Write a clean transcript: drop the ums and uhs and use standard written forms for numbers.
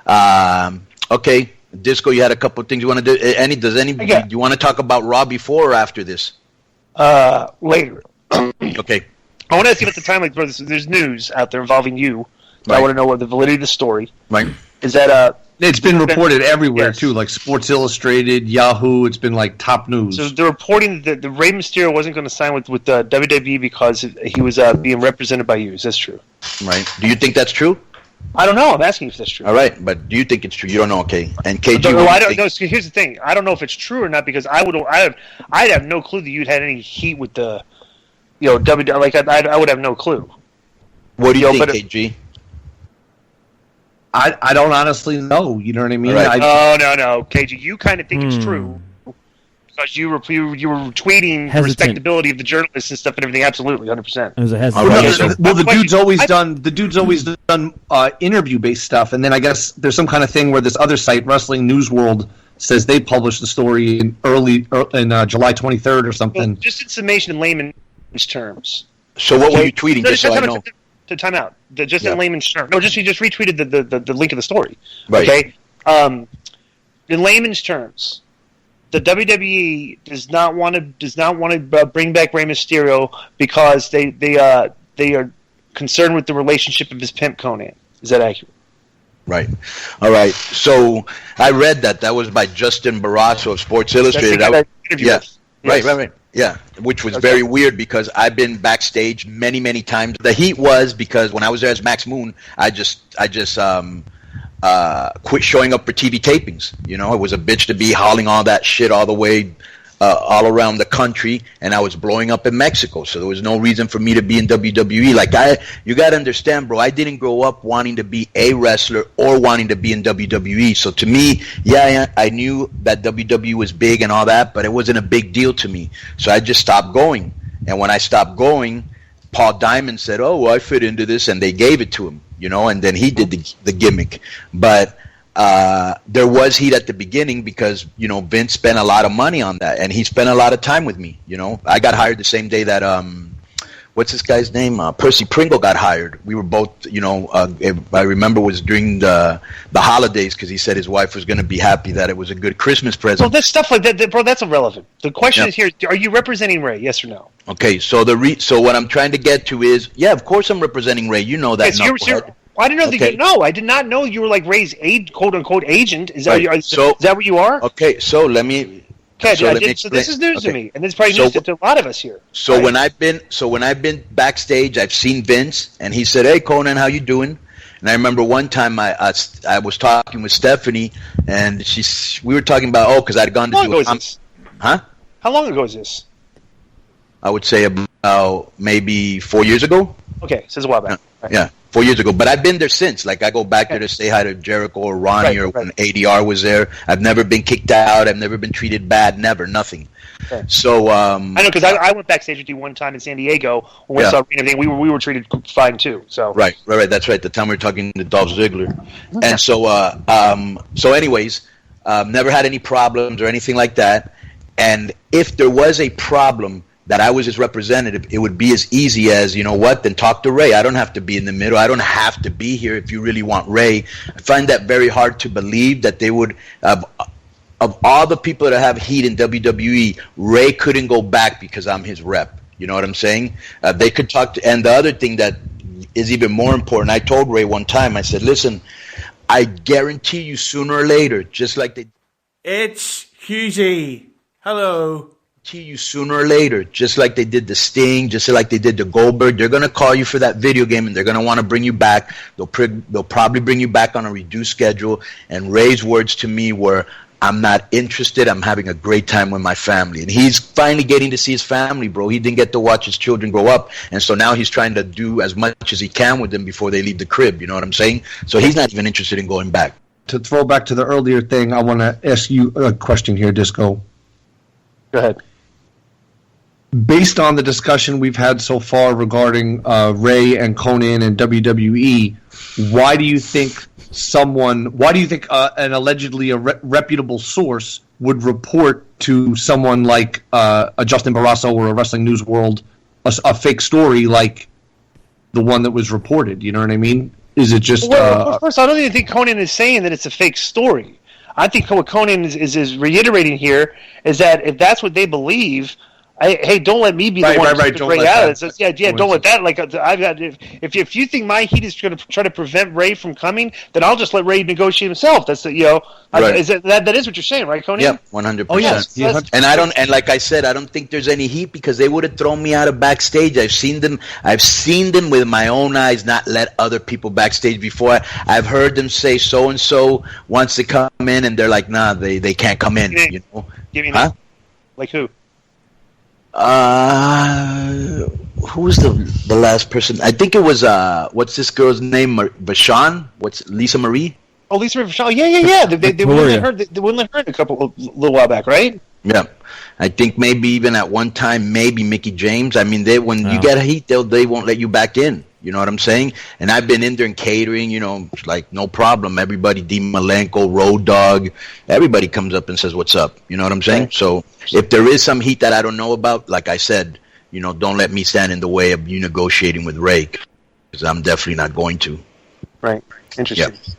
Okay, Disco, you had a couple of things you want to do. Do you want to talk about Raw before or after this? Later. Okay. I want to ask you about the timeline, bro. There's news out there involving you. Right. I want to know what the validity of the story. Right. Is that It's been reported everywhere, yes. too, like Sports Illustrated, Yahoo. It's been, like, top news. So they're reporting that the Rey Mysterio wasn't going to sign with WWE because he was being represented by you. Is this true? Right. Do you think that's true? I don't know. I'm asking if that's true. All right, but do you think it's true? You don't know, okay? And KG, I don't know. So here's the thing. I don't know if it's true or not because I'd have no clue that you'd had any heat with the, WWE. Like I would have no clue. What do you think, KG? I don't honestly know. You know what I mean? Right. No, KG. You kind of think it's true because you were tweeting the respectability of the journalists and stuff and everything. Absolutely, 100%. It was a hesitation. Well, the dude's always done interview-based stuff, and then I guess there's some kind of thing where this other site, Wrestling News World, says they published the story in July 23rd or something. Well, just in summation, in layman's terms. So what were you tweeting? Just so I know. To time out. In layman's terms. No, he just retweeted the link of the story. Right. Okay. In layman's terms, the WWE does not want to bring back Rey Mysterio because they are concerned with the relationship of his pimp Konnan. Is that accurate? Right. All right. So I read that was by Justin Barrasso of Sports Illustrated. Yes. Right. Yeah, which was very weird because I've been backstage many, many times. The heat was because when I was there as Max Moon, I just quit showing up for TV tapings. It was a bitch to be hauling all that shit all the way all around the country, and I was blowing up in Mexico, so there was no reason for me to be in WWE. You got to understand, bro, I didn't grow up wanting to be a wrestler or wanting to be in WWE, so to me, I knew that WWE was big and all that, but it wasn't a big deal to me, so I just stopped going, and when I stopped going, Paul Diamond said, oh, well, I fit into this, and they gave it to him, and then he did the gimmick, but there was heat at the beginning because, Vince spent a lot of money on that, and he spent a lot of time with me, I got hired the same day that, what's this guy's name? Percy Pringle got hired. We were both, I remember it was during the holidays because he said his wife was going to be happy that it was a good Christmas present. Well, this stuff like that, bro, that's irrelevant. The question is here, are you representing Rey, yes or no? Okay, so so what I'm trying to get to is, of course I'm representing Rey. You know that. I didn't know that you know. I did not know you were like Rey's quote-unquote agent. Is that is that what you are? Okay, so let me... So this is news to me, and it's probably news to a lot of us here. So when I've been backstage, I've seen Vince, and he said, "Hey, Konnan, how you doing?" And I remember one time I was talking with Stephanie, and we were talking about because I'd gone to do this. Huh? How long ago is this? I would say about maybe 4 years ago. Okay, so it's a while back. Right. Yeah. 4 years ago, but I've been there since. Like I go back there to say hi to Jericho or Ronnie when ADR was there. I've never been kicked out. I've never been treated bad. Never, nothing. Okay. So I know because I went backstage with you one time in San Diego when we saw everything. We were treated fine too. So right. That's right. The time we were talking to Dolph Ziggler, and so anyways, never had any problems or anything like that. And if there was a problem that I was his representative, it would be as easy as, then talk to Rey. I don't have to be in the middle. I don't have to be here if you really want Rey. I find that very hard to believe that they would, of all the people that have heat in WWE, Rey couldn't go back because I'm his rep. You know what I'm saying? They could talk to, and the other thing that is even more important, I told Rey one time, I said, listen, I guarantee you sooner or later, just like they... It's Hughesy. Hello. You sooner or later, just like they did the Sting, just like they did the Goldberg, they're going to call you for that video game and they're going to want to bring you back. They'll probably bring you back on a reduced schedule. And Rey's words to me were, I'm not interested. I'm having a great time with my family. And he's finally getting to see his family, bro. He didn't get to watch his children grow up. And so now he's trying to do as much as he can with them before they leave the crib. You know what I'm saying? So he's not even interested in going back. To throw back to the earlier thing, I want to ask you a question here, Disco. Go ahead. Based on the discussion we've had so far regarding Rey and Konnan and WWE, why do you think an allegedly reputable source would report to someone like a Justin Barrasso or a Wrestling News World a fake story like the one that was reported? You know what I mean? Is it just? Well, first, I don't even think Konnan is saying that it's a fake story. I think what Konnan is reiterating here is that if that's what they believe, hey, don't let me be the one to don't Ray let out. that. Don't let that. Like I've got. If you think my heat is going to try to prevent Ray from coming, then I'll just let Ray negotiate himself. That's Right. That is what you're saying, right, Konnan? Yep, 100%. Oh, yes. And and like I said, I don't think there's any heat because they would have thrown me out of backstage. I've seen them with my own eyes not let other people backstage before. I've heard them say so and so wants to come in, and they're like, nah, they can't come in. You know? Give me Huh? Like who? Who was the last person? I think it was what's this girl's name? Vashon? What's Lisa Marie? Oh, Lisa Marie. Yeah. They wouldn't let her. They wouldn't let her in a little while back, right? Yeah, I think maybe even at one time, maybe Mickey James. I mean, when you get heat, they won't let you back in. You know what I'm saying? And I've been in there and catering, like no problem. Everybody, Dean Malenko, Road Dogg, everybody comes up and says, what's up? You know what I'm saying? Right. So if there is some heat that I don't know about, like I said, don't let me stand in the way of you negotiating with Ray, because I'm definitely not going to. Right. Interesting. Yeah.